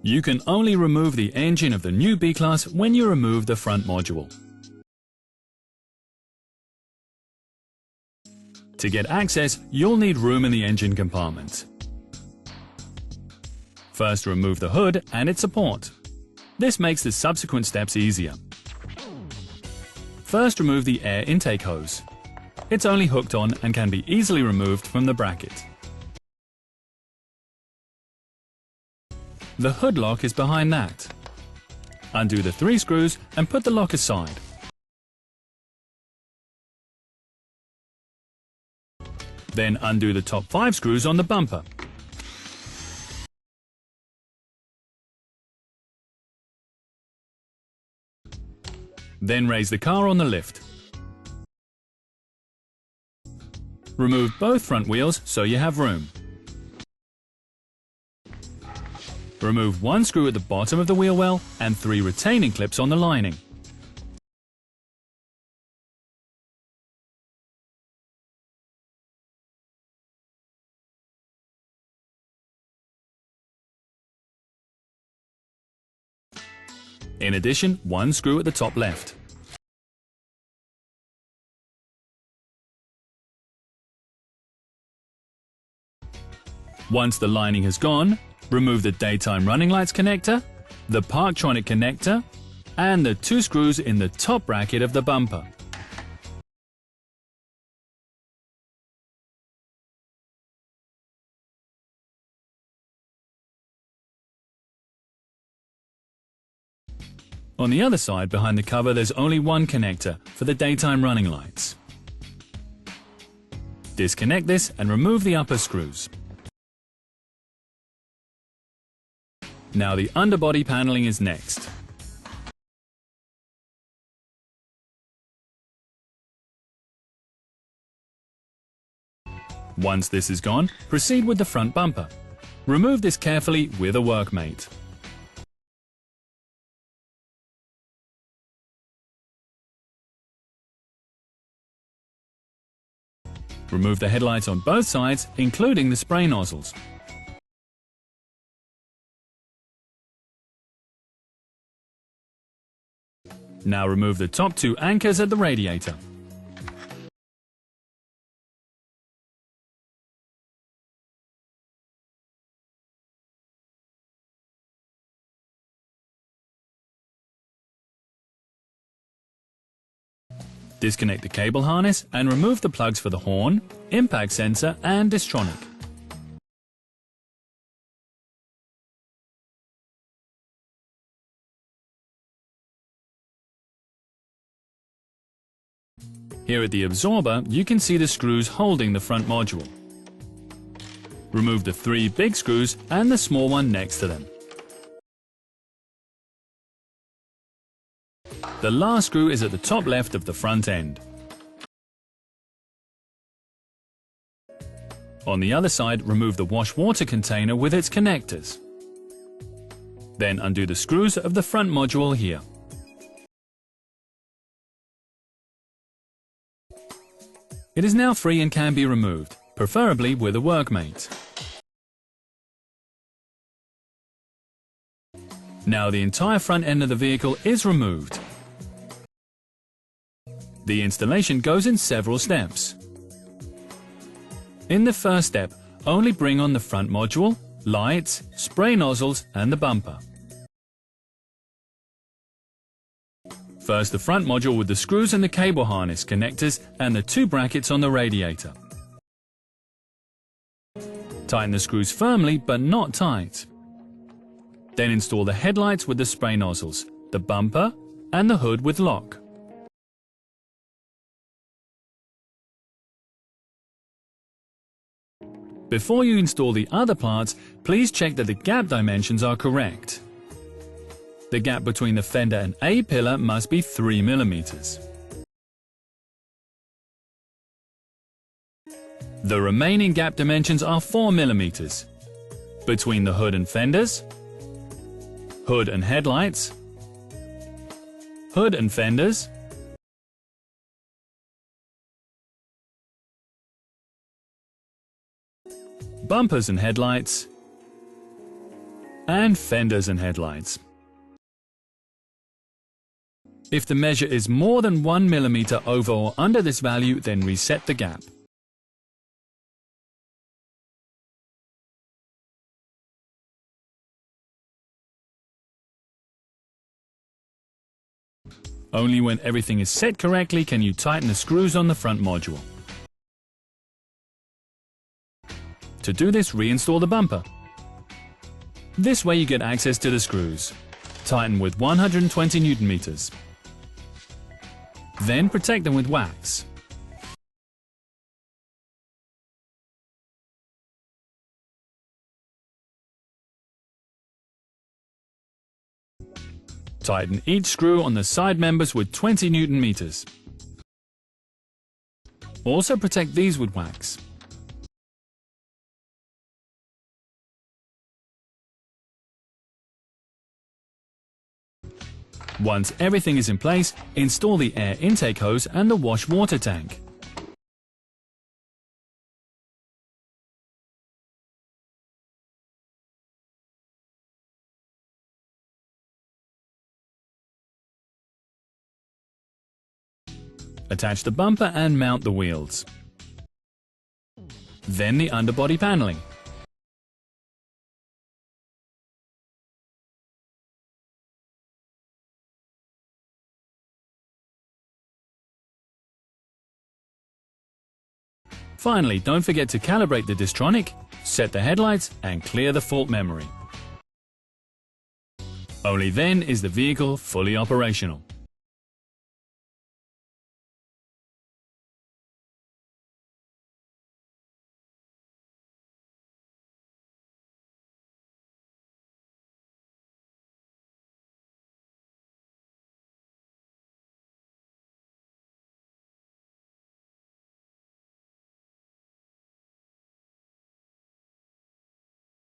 You can only remove the engine of the new B-Class when you remove the front module. To get access, you'll need room in the engine compartment. First, remove the hood and its support. This makes the subsequent steps easier. First, remove the air intake hose. It's only hooked on and can be easily removed from the bracket. The hood lock is behind that. Undo the 3 screws and put the lock aside. Then undo the top 5 screws on the bumper. Then raise the car on the lift. Remove both front wheels so you have room. Remove 1 screw at the bottom of the wheel well and 3 retaining clips on the lining. In addition, 1 screw at the top left. Once the lining has gone, remove the daytime running lights connector, the Parktronic connector, and the 2 screws in the top bracket of the bumper. On the other side, behind the cover, there's only 1 connector for the daytime running lights. Disconnect this and remove the upper screws. Now the underbody paneling is next. Once this is gone, proceed with the front bumper. Remove this carefully with a workmate. Remove the headlights on both sides, including the spray nozzles. Now remove the top 2 anchors at the radiator. Disconnect the cable harness and remove the plugs for the horn, impact sensor and DISTRONIC. Here at the absorber, you can see the screws holding the front module. Remove the 3 big screws and the small one next to them. The last screw is at the top left of the front end. On the other side, remove the wash water container with its connectors. Then undo the screws of the front module here. It is now free and can be removed, preferably with a workmate. Now the entire front end of the vehicle is removed. The installation goes in several steps. In the first step, only bring on the front module, lights, spray nozzles and the bumper. First the front module with the screws and the cable harness connectors and the 2 brackets on the radiator. Tighten the screws firmly but not tight. Then install the headlights with the spray nozzles, the bumper and the hood with lock. Before you install the other parts, please check that the gap dimensions are correct. The gap between the fender and A-pillar must be 3 mm. The remaining gap dimensions are 4 mm. Between the hood and fenders, hood and headlights, hood and fenders, bumpers and headlights, and fenders and headlights. If the measure is more than 1 mm over or under this value, then reset the gap. Only when everything is set correctly can you tighten the screws on the front module. To do this, reinstall the bumper. This way you get access to the screws. Tighten with 120 Nm. Then protect them with wax. Tighten each screw on the side members with 20 Nm. Also protect these with wax. Once everything is in place, install the air intake hose and the wash water tank. Attach the bumper and mount the wheels. Then the underbody paneling. Finally, don't forget to calibrate the DISTRONIC, set the headlights and clear the fault memory. Only then is the vehicle fully operational.